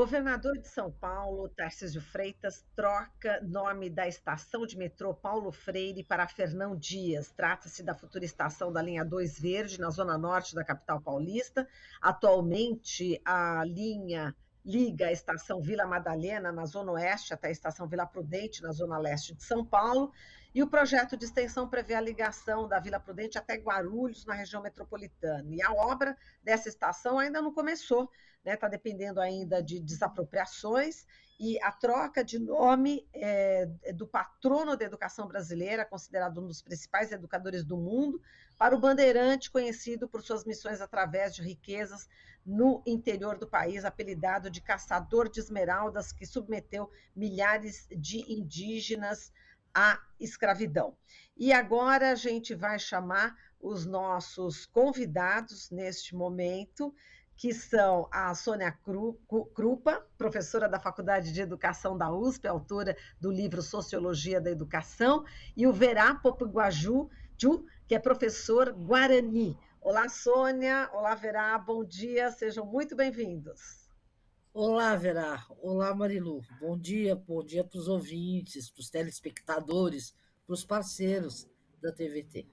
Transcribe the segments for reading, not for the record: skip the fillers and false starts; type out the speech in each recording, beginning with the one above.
Governador de São Paulo, Tarcísio Freitas, troca nome da estação de metrô Paulo Freire para Fernão Dias. Trata-se da futura estação da linha 2 Verde, na zona norte da capital paulista. Atualmente, a linha liga a estação Vila Madalena, na zona oeste, até a estação Vila Prudente, na zona leste de São Paulo. E o projeto de extensão prevê a ligação da Vila Prudente até Guarulhos, na região metropolitana. E a obra dessa estação ainda não começou, né? Está dependendo ainda de desapropriações, e a troca de nome do patrono da educação brasileira, considerado um dos principais educadores do mundo, para o Bandeirante, conhecido por suas missões através de riquezas no interior do país, apelidado de caçador de esmeraldas, que submeteu milhares de indígenas à escravidão. E agora a gente vai chamar os nossos convidados neste momento, que são a Sônia Krupa, professora da Faculdade de Educação da USP, autora do livro Sociologia da Educação, e o Verá Popiguaju, que é professor guarani. Olá, Sônia. Olá, Verá. Bom dia. Sejam muito bem-vindos. Olá, Verá. Olá, Marilu. Bom dia para os ouvintes, para os telespectadores, para os parceiros da TVT.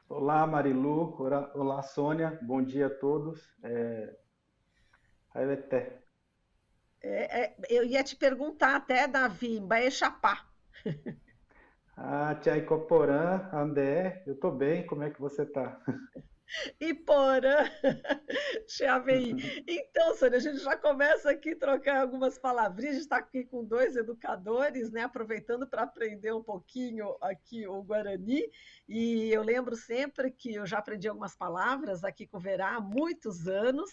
Olá, Marilu. Olá, Sônia. Bom dia a todos. Eu ia te perguntar até, Davi, Baixapá. Tia Icoporã, Andé, eu tô bem, como é que você tá? Iporã, Xaveí. Então, Sônia, a gente já começa aqui a trocar algumas palavrinhas. A gente está aqui com dois educadores, né? Aproveitando para aprender um pouquinho aqui o Guarani. E eu lembro sempre que eu já aprendi algumas palavras aqui com o Verá há muitos anos.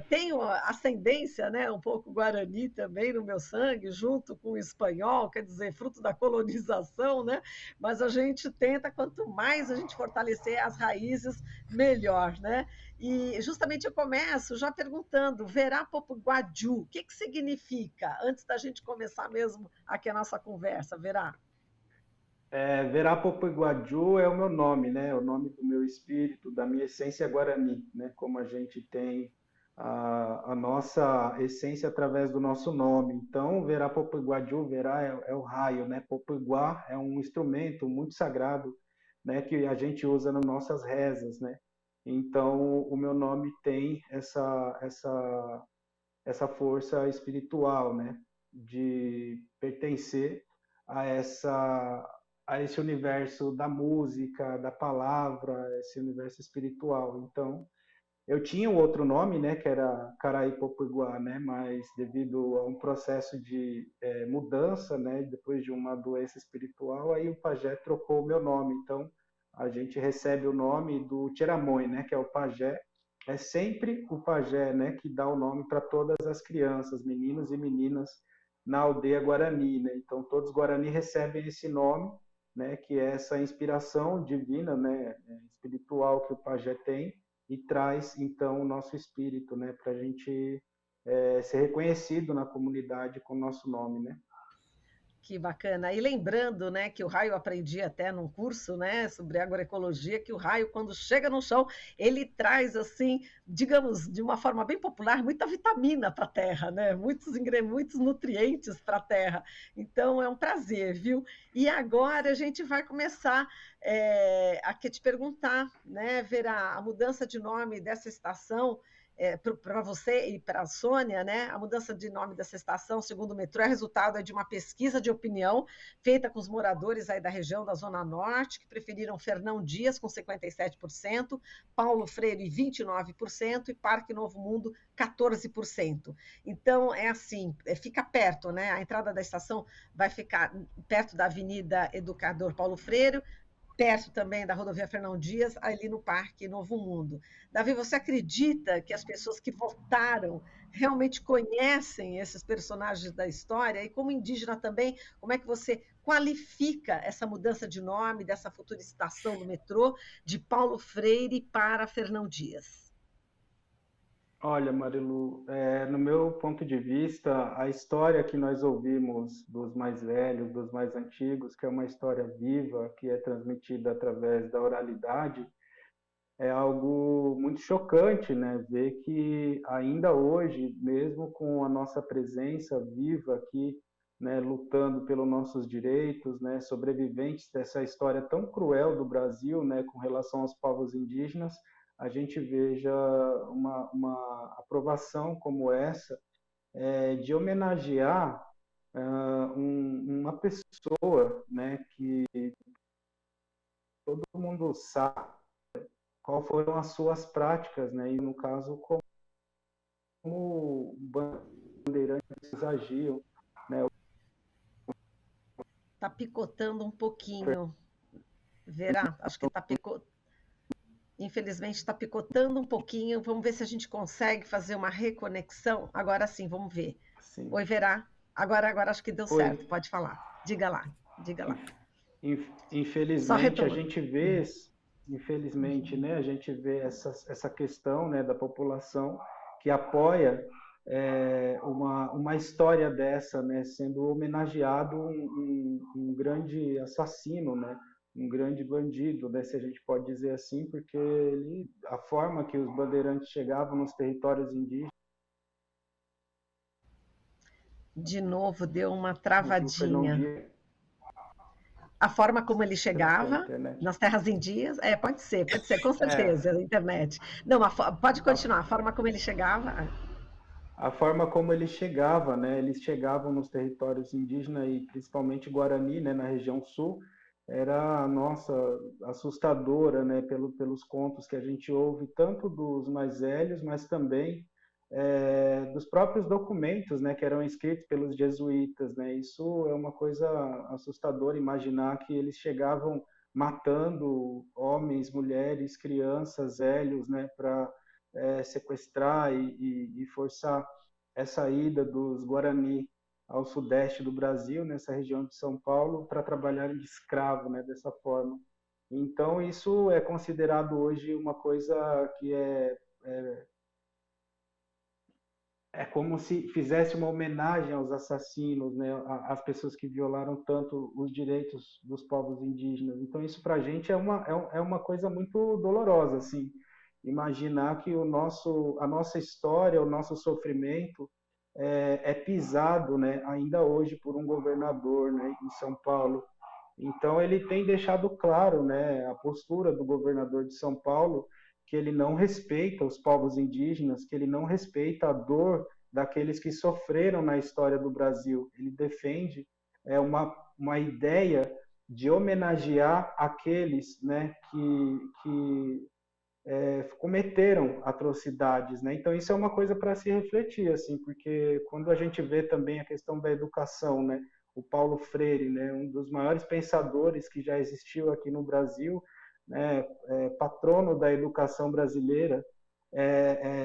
Tenho ascendência, né, um pouco guarani também no meu sangue, junto com o espanhol, quer dizer, fruto da colonização, né? Mas a gente tenta, quanto mais a gente fortalecer as raízes, melhor, né? E justamente eu começo já perguntando, Verá Popiguaju, o que significa? Antes da gente começar mesmo aqui a nossa conversa, Verá. Verá Popiguaju é o meu nome, né? O nome do meu espírito, da minha essência guarani, né? Como a gente tem a nossa essência através do nosso nome. Então, Verá Popiguaju, Verá é o raio, né? Popiguá é um instrumento muito sagrado, né? Que a gente usa nas nossas rezas, né? Então, o meu nome tem essa força espiritual, né? De pertencer a a esse universo da música, da palavra, esse universo espiritual. Então, eu tinha um outro nome, né, que era Caraípopiguá, né, mas devido a um processo de mudança, né, depois de uma doença espiritual, aí o pajé trocou o meu nome. Então, a gente recebe o nome do Tiramõe, né, que é o pajé. É sempre o pajé, né, que dá o nome para todas as crianças, meninos e meninas na aldeia Guarani, né? Então, todos os Guarani recebem esse nome, né, que é essa inspiração divina, né, espiritual que o pajé tem e traz então o nosso espírito, né, para a gente ser reconhecido na comunidade com o nosso nome, né? Que bacana. E lembrando, né, que o raio aprendi até num curso, né, sobre agroecologia, que o raio, quando chega no chão, ele traz, assim, digamos, de uma forma bem popular, muita vitamina para a terra, né, muitos nutrientes para a terra. Então, é um prazer, viu? E agora a gente vai começar a te perguntar, né, Vera, a mudança de nome dessa estação para você e para a Sônia, né, a mudança de nome dessa estação, segundo o metrô, é resultado de uma pesquisa de opinião feita com os moradores aí da região da Zona Norte, que preferiram Fernão Dias, com 57%, Paulo Freire, 29%, e Parque Novo Mundo, 14%. Então, é assim, fica perto, né? A entrada da estação vai ficar perto da Avenida Educador Paulo Freire, perto também da rodovia Fernão Dias, ali no Parque Novo Mundo. Davi, você acredita que as pessoas que votaram realmente conhecem esses personagens da história? E como indígena também, como é que você qualifica essa mudança de nome dessa futura estação do metrô de Paulo Freire para Fernão Dias? Olha, Marilu, no meu ponto de vista, a história que nós ouvimos dos mais velhos, dos mais antigos, que é uma história viva, que é transmitida através da oralidade, é algo muito chocante, né? Ver que ainda hoje, mesmo com a nossa presença viva aqui, né, lutando pelos nossos direitos, né, sobreviventes dessa história tão cruel do Brasil, né, com relação aos povos indígenas, a gente veja uma aprovação como essa, de homenagear uma pessoa, né, que todo mundo sabe qual foram as suas práticas, né, e no caso como bandeirantes agiam, né. Tá picotando um pouquinho, Verá, acho que está picotando. Infelizmente está picotando um pouquinho. Vamos ver se a gente consegue fazer uma reconexão. Agora sim, vamos ver. Sim. Oi, Verá. Agora acho que deu Oi. certo. Pode falar. Diga lá. Diga lá. Infelizmente a gente vê, infelizmente, né, a gente vê essa questão, né, da população que apoia uma história dessa, né, sendo homenageado um grande assassino, né, um grande bandido, né, se a gente pode dizer assim, porque a forma que os bandeirantes chegavam nos territórios indígenas. De novo, deu uma travadinha. A forma como ele chegava nas terras indígenas, pode ser, com certeza, a internet. Não, pode continuar, a forma como ele chegava. A forma como ele chegava, né? Eles chegavam nos territórios indígenas e principalmente Guarani, né, na região sul, era, nossa, assustadora, né, pelos contos que a gente ouve, tanto dos mais velhos, mas também dos próprios documentos, né, que eram escritos pelos jesuítas, né? Isso é uma coisa assustadora, imaginar que eles chegavam matando homens, mulheres, crianças, velhos, né, para sequestrar e forçar essa ida dos Guarani ao sudeste do Brasil, nessa região de São Paulo, para trabalharem de escravo, né, dessa forma. Então, isso é considerado hoje uma coisa que é como se fizesse uma homenagem aos assassinos, né, às pessoas que violaram tanto os direitos dos povos indígenas. Então, isso para a gente é uma coisa muito dolorosa, assim, imaginar que a nossa história, o nosso sofrimento é pisado, né, ainda hoje por um governador, né, em São Paulo. Então ele tem deixado claro, né, a postura do governador de São Paulo, que ele não respeita os povos indígenas, que ele não respeita a dor daqueles que sofreram na história do Brasil. Ele defende uma ideia de homenagear aqueles, né, que cometeram atrocidades, né? Então isso é uma coisa para se refletir, assim, porque quando a gente vê também a questão da educação, né? O Paulo Freire, né? Um dos maiores pensadores que já existiu aqui no Brasil, né? Patrono da educação brasileira,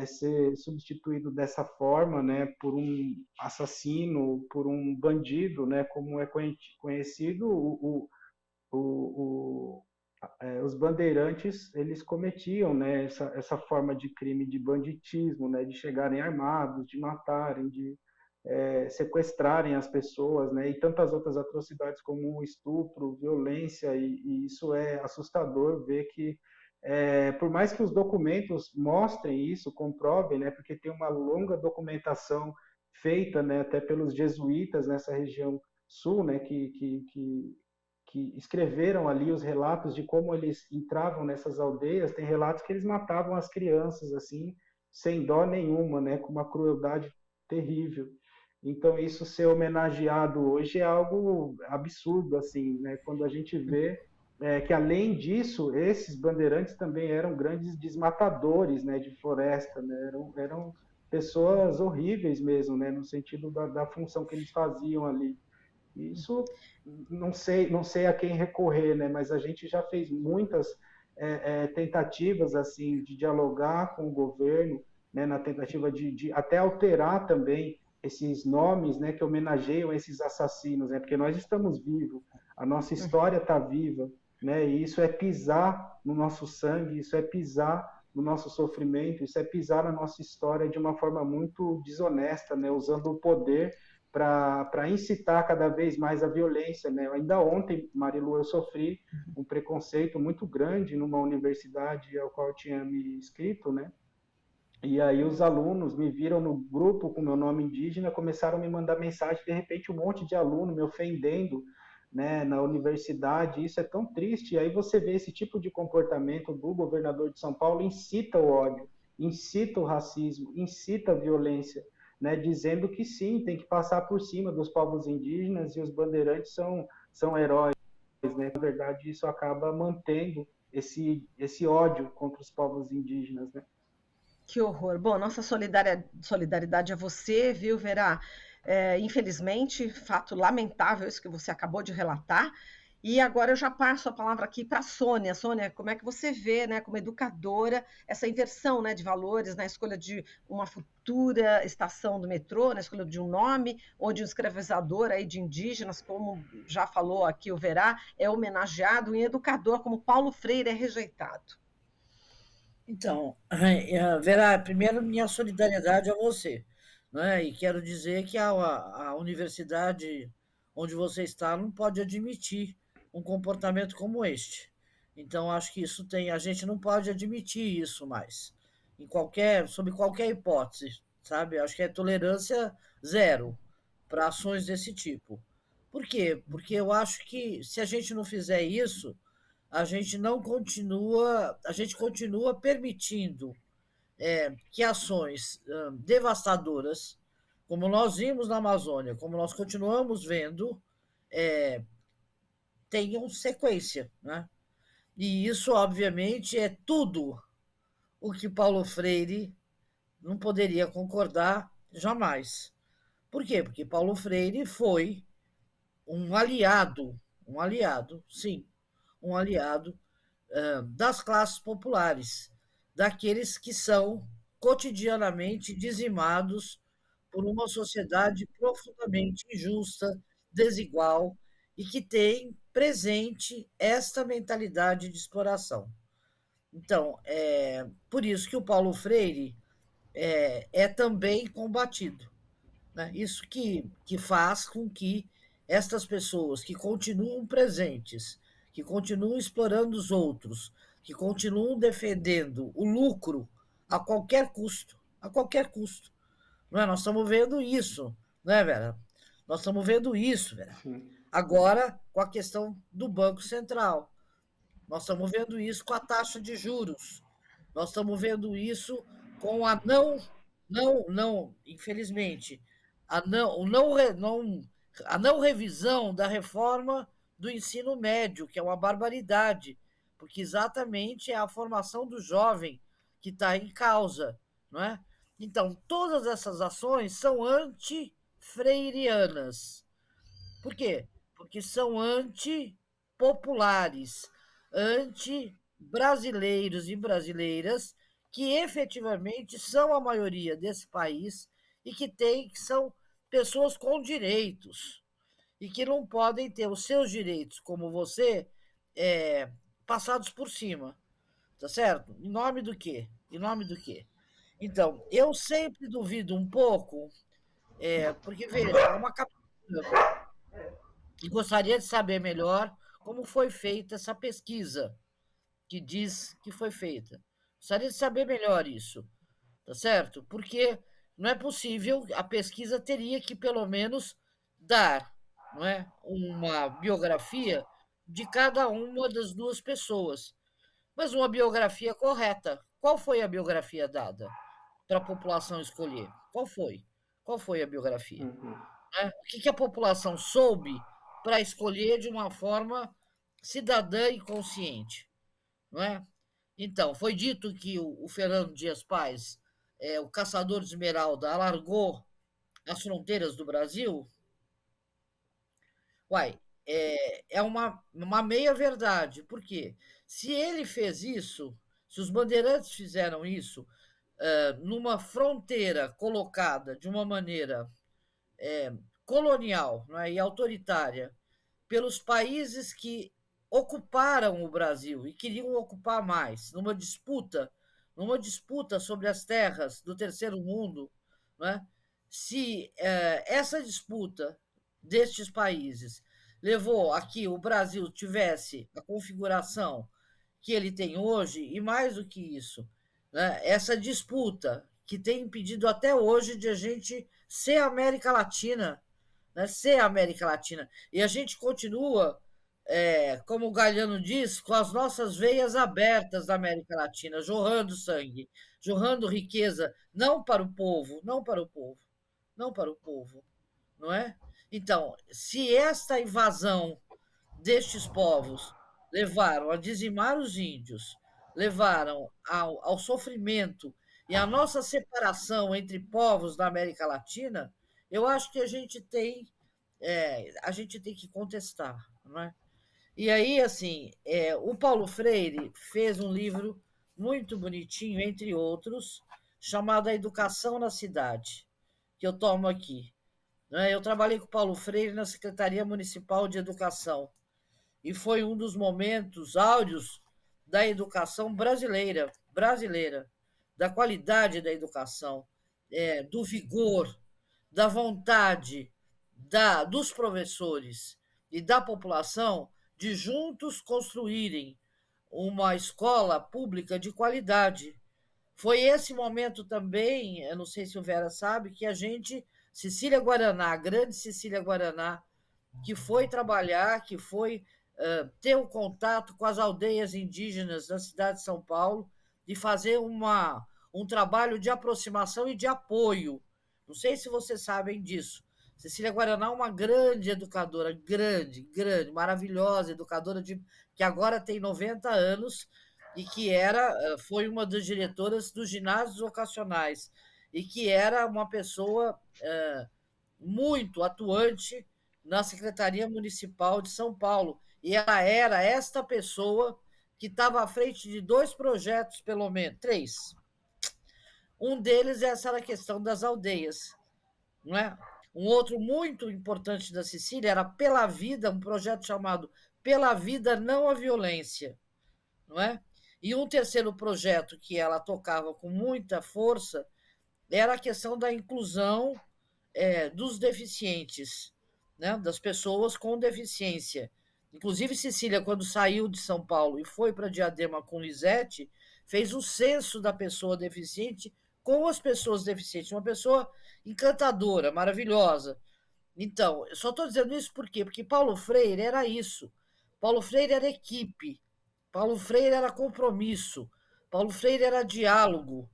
ser substituído dessa forma, né? Por um assassino, por um bandido, né? Como é conhecido os bandeirantes, eles cometiam, né, essa forma de crime de banditismo, né, de chegarem armados, de matarem, de sequestrarem as pessoas, né, e tantas outras atrocidades como estupro, violência, e isso é assustador ver que, por mais que os documentos mostrem isso, comprovem, né, porque tem uma longa documentação feita, né, até pelos jesuítas nessa região sul, né, que escreveram ali os relatos de como eles entravam nessas aldeias. Tem relatos que eles matavam as crianças assim, sem dó nenhuma, né, com uma crueldade terrível. Então isso ser homenageado hoje é algo absurdo, assim, né, quando a gente vê que além disso esses bandeirantes também eram grandes desmatadores, né, de floresta, né, eram pessoas horríveis mesmo, né, no sentido da função que eles faziam ali. Isso não sei a quem recorrer, né? Mas a gente já fez muitas tentativas assim de dialogar com o governo, né? Na tentativa de até alterar também esses nomes, né? Que homenageiam esses assassinos, né? Porque nós estamos vivos, a nossa história está viva, né? E isso é pisar no nosso sangue, isso é pisar no nosso sofrimento, isso é pisar na nossa história de uma forma muito desonesta, né? Usando o poder para incitar cada vez mais a violência, né? Ainda ontem, Marilu, eu sofri um preconceito muito grande numa universidade ao qual eu tinha me inscrito, né? E aí os alunos me viram no grupo com meu nome indígena, começaram a me mandar mensagem, de repente um monte de aluno me ofendendo, né, na universidade, isso é tão triste. E aí você vê esse tipo de comportamento do governador de São Paulo, incita o ódio, incita o racismo, incita a violência, né, dizendo que sim, tem que passar por cima dos povos indígenas e os bandeirantes são heróis, né? Na verdade, isso acaba mantendo esse ódio contra os povos indígenas, né? Que horror. Bom, nossa solidariedade a você, viu, Verá? Infelizmente, fato lamentável isso que você acabou de relatar. E agora eu já passo a palavra aqui para a Sônia. Sônia, como é que você vê, né, como educadora, essa inversão, né, de valores na escolha de uma futura estação do metrô, na escolha de um nome, onde um escravizador aí de indígenas, como já falou aqui o Verá, é homenageado, e um educador como Paulo Freire é rejeitado? Então, Vera, primeiro minha solidariedade a você, né? E quero dizer que a universidade onde você está não pode admitir um comportamento como este. Então, acho que isso tem, a gente não pode admitir isso mais, sob qualquer hipótese, sabe? Acho que é tolerância zero para ações desse tipo. Por quê? Porque eu acho que se a gente não fizer isso, a gente continua permitindo que ações devastadoras, como nós vimos na Amazônia, como nós continuamos vendo, tenham sequência, né? E isso, obviamente, é tudo o que Paulo Freire não poderia concordar jamais. Por quê? Porque Paulo Freire foi um aliado, sim, um aliado das classes populares, daqueles que são cotidianamente dizimados por uma sociedade profundamente injusta, desigual e que tem presente esta mentalidade de exploração. Então, é por isso que o Paulo Freire é também combatido, né? Isso que faz com que estas pessoas que continuam presentes, que continuam explorando os outros, que continuam defendendo o lucro a qualquer custo, não é? Nós estamos vendo isso, não é, Vera? Nós estamos vendo isso, Vera. Sim. Agora, com a questão do Banco Central, nós estamos vendo isso com a taxa de juros. Nós estamos vendo isso com a não, infelizmente, a não revisão da reforma do ensino médio, que é uma barbaridade, porque exatamente é a formação do jovem que está em causa, não é? Então, todas essas ações são anti-freirianas. Por quê? Porque são antipopulares, anti-brasileiros e brasileiras que efetivamente são a maioria desse país e que são pessoas com direitos e que não podem ter os seus direitos, como você, passados por cima, tá certo? Em nome do quê? Em nome do quê? Então, eu sempre duvido um pouco, porque, veja, é uma captura e gostaria de saber melhor como foi feita essa pesquisa que diz que foi feita. Gostaria de saber melhor isso, tá certo? Porque não é possível, a pesquisa teria que pelo menos dar, não é, uma biografia de cada uma das duas pessoas, mas uma biografia correta. Qual foi a biografia dada para a população escolher? Qual foi? Qual foi a biografia? Uhum. Né? O que a população soube para escolher de uma forma cidadã e consciente, não é? Então, foi dito que o Fernando Dias Paz, o caçador de esmeralda, alargou as fronteiras do Brasil. Uai, é uma meia-verdade. Por quê? Se ele fez isso, se os bandeirantes fizeram isso, numa fronteira colocada de uma maneira colonial, não é, e autoritária pelos países que ocuparam o Brasil e queriam ocupar mais, numa disputa sobre as terras do terceiro mundo, não é? se essa disputa destes países levou a que o Brasil tivesse a configuração que ele tem hoje, e mais do que isso, né, essa disputa que tem impedido até hoje de a gente ser América Latina, né, ser América Latina. E a gente continua, como o Galeano diz, com as nossas veias abertas da América Latina, jorrando sangue, jorrando riqueza, não para o povo, não para o povo, não para o povo, não é? Então, se esta invasão destes povos levaram a dizimar os índios, levaram ao sofrimento e à nossa separação entre povos da América Latina, eu acho que a gente tem que contestar, não é? E aí, assim, o Paulo Freire fez um livro muito bonitinho, entre outros, chamado A Educação na Cidade, que eu tomo aqui. Né? Eu trabalhei com o Paulo Freire na Secretaria Municipal de Educação e foi um dos momentos áureos da educação brasileira, da qualidade da educação, do vigor, da vontade dos professores e da população de juntos construírem uma escola pública de qualidade. Foi esse momento também, eu não sei se o Vera sabe, que a gente, Cecília Guaraná, a grande Cecília Guaraná, que foi trabalhar, que foi ter um contato com as aldeias indígenas da cidade de São Paulo, de fazer um trabalho de aproximação e de apoio. Não sei se vocês sabem disso. Cecília Guaraná é uma grande educadora, grande, maravilhosa educadora, que agora tem 90 anos e que foi uma das diretoras dos ginásios vocacionais e que era uma pessoa muito atuante na Secretaria Municipal de São Paulo. E ela era esta pessoa que estava à frente de 2 projetos, pelo menos, 3. Um deles essa era a questão das aldeias. Não é? Um outro muito importante da Cecília era Pela Vida, um projeto chamado Pela Vida Não à Violência. Não é? E um terceiro projeto que ela tocava com muita força era a questão da inclusão dos deficientes, né? Das pessoas com deficiência. Inclusive, Cecília, quando saiu de São Paulo e foi para Diadema com Lisete, fez o censo da pessoa deficiente com as pessoas deficientes. Uma pessoa encantadora, maravilhosa. Então, eu só estou dizendo isso por quê? Porque Paulo Freire era isso. Paulo Freire era equipe. Paulo Freire era compromisso. Paulo Freire era diálogo.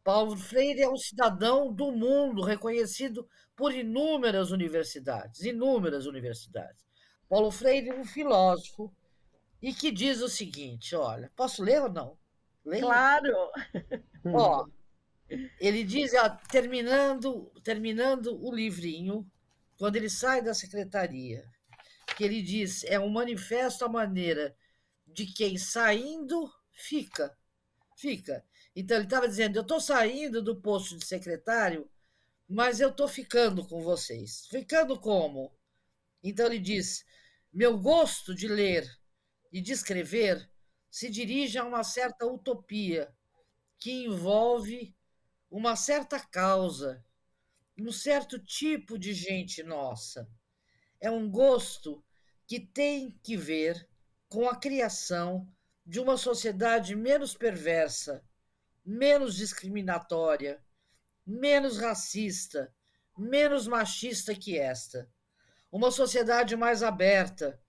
Paulo Freire é um cidadão do mundo reconhecido por inúmeras universidades, inúmeras universidades. Paulo Freire é um filósofo e que diz o seguinte, olha, posso ler ou não? Leio? Claro! Ó, ele diz, terminando o livrinho, quando ele sai da secretaria, que ele diz, é um manifesto à maneira de quem saindo fica. Então, ele estava dizendo, eu estou saindo do posto de secretário, mas eu estou ficando com vocês. Ficando como? Então, ele diz, meu gosto de ler e de escrever se dirige a uma certa utopia que envolve uma certa causa, um certo tipo de gente nossa. É um gosto que tem que ver com a criação de uma sociedade menos perversa, menos discriminatória, menos racista, menos machista que esta. Uma sociedade mais aberta,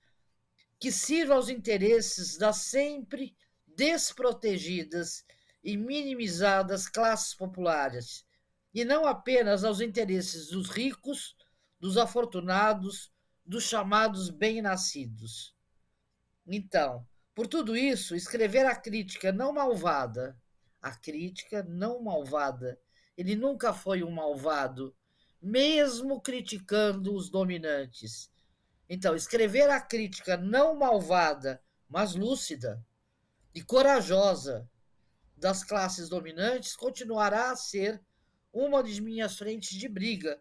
que sirva aos interesses das sempre desprotegidas e minimizadas classes populares, e não apenas aos interesses dos ricos, dos afortunados, dos chamados bem-nascidos. Então, por tudo isso, escrever a crítica não malvada, ele nunca foi um malvado, mesmo criticando os dominantes. Então, escrever a crítica não malvada, mas lúcida e corajosa das classes dominantes continuará a ser uma de minhas frentes de briga,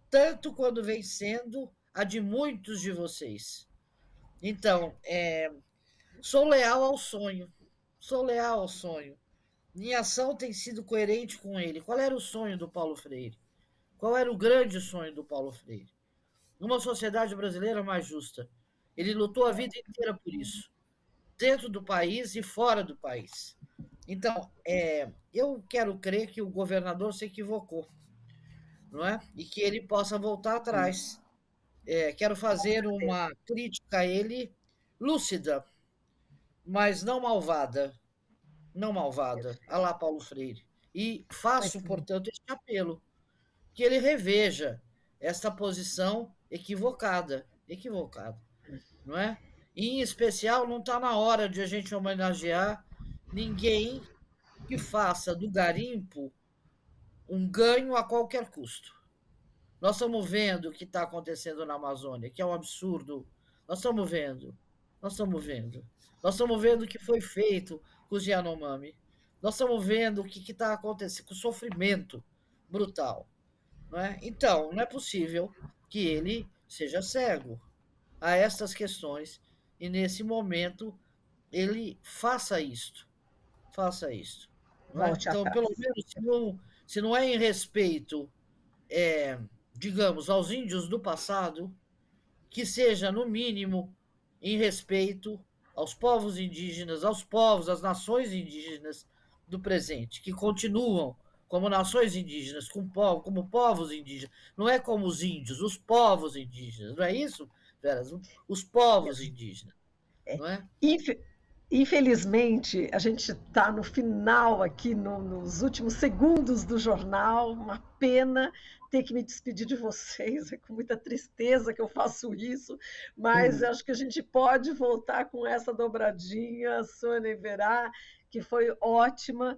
tanto quando vem sendo a de muitos de vocês. Então, sou leal ao sonho. Sou leal ao sonho. Minha ação tem sido coerente com ele. Qual era o sonho do Paulo Freire? Qual era o grande sonho do Paulo Freire? Uma sociedade brasileira mais justa. Ele lutou a vida inteira por isso, dentro do país e fora do país. Então, eu quero crer que o governador se equivocou, não é? E que ele possa voltar atrás. Quero fazer uma crítica a ele lúcida, mas não malvada. Não malvada. A lá Paulo Freire. E faço, portanto, este apelo, que ele reveja esta posição equivocada, não é? E, em especial, não está na hora de a gente homenagear ninguém que faça do garimpo um ganho a qualquer custo. Nós estamos vendo o que está acontecendo na Amazônia, que é um absurdo. Nós estamos vendo o que foi feito com os Yanomami. Nós estamos vendo o que está acontecendo com o sofrimento brutal. Não é? Então, não é possível que ele seja cego a estas questões e, nesse momento, ele faça isto. Não é? Então, pelo menos, se não é em respeito, digamos, aos índios do passado, que seja, no mínimo, em respeito aos povos indígenas, às nações indígenas do presente, que continuam como nações indígenas, como povos indígenas. Não é como os índios, os povos indígenas. Não é isso, Vera? Os povos indígenas. Não é? Infelizmente, a gente está no final aqui, nos últimos segundos do jornal. Uma pena ter que me despedir de vocês, é com muita tristeza que eu faço isso, mas acho que a gente pode voltar com essa dobradinha, Sônia e Verá, que foi ótima,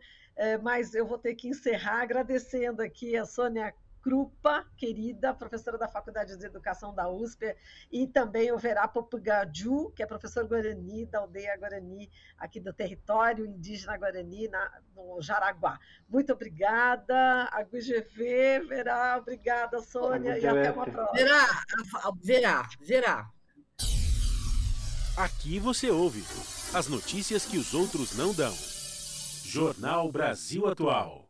mas eu vou ter que encerrar agradecendo aqui a Sônia Krupa, querida, professora da Faculdade de Educação da USP, e também o Verá Popugaju, que é professor Guarani, da aldeia Guarani, aqui do território indígena Guarani, no Jaraguá. Muito obrigada, AguiGV, Verá, obrigada, Sônia, e até uma próxima. Verá. Aqui você ouve as notícias que os outros não dão. Jornal Brasil Atual.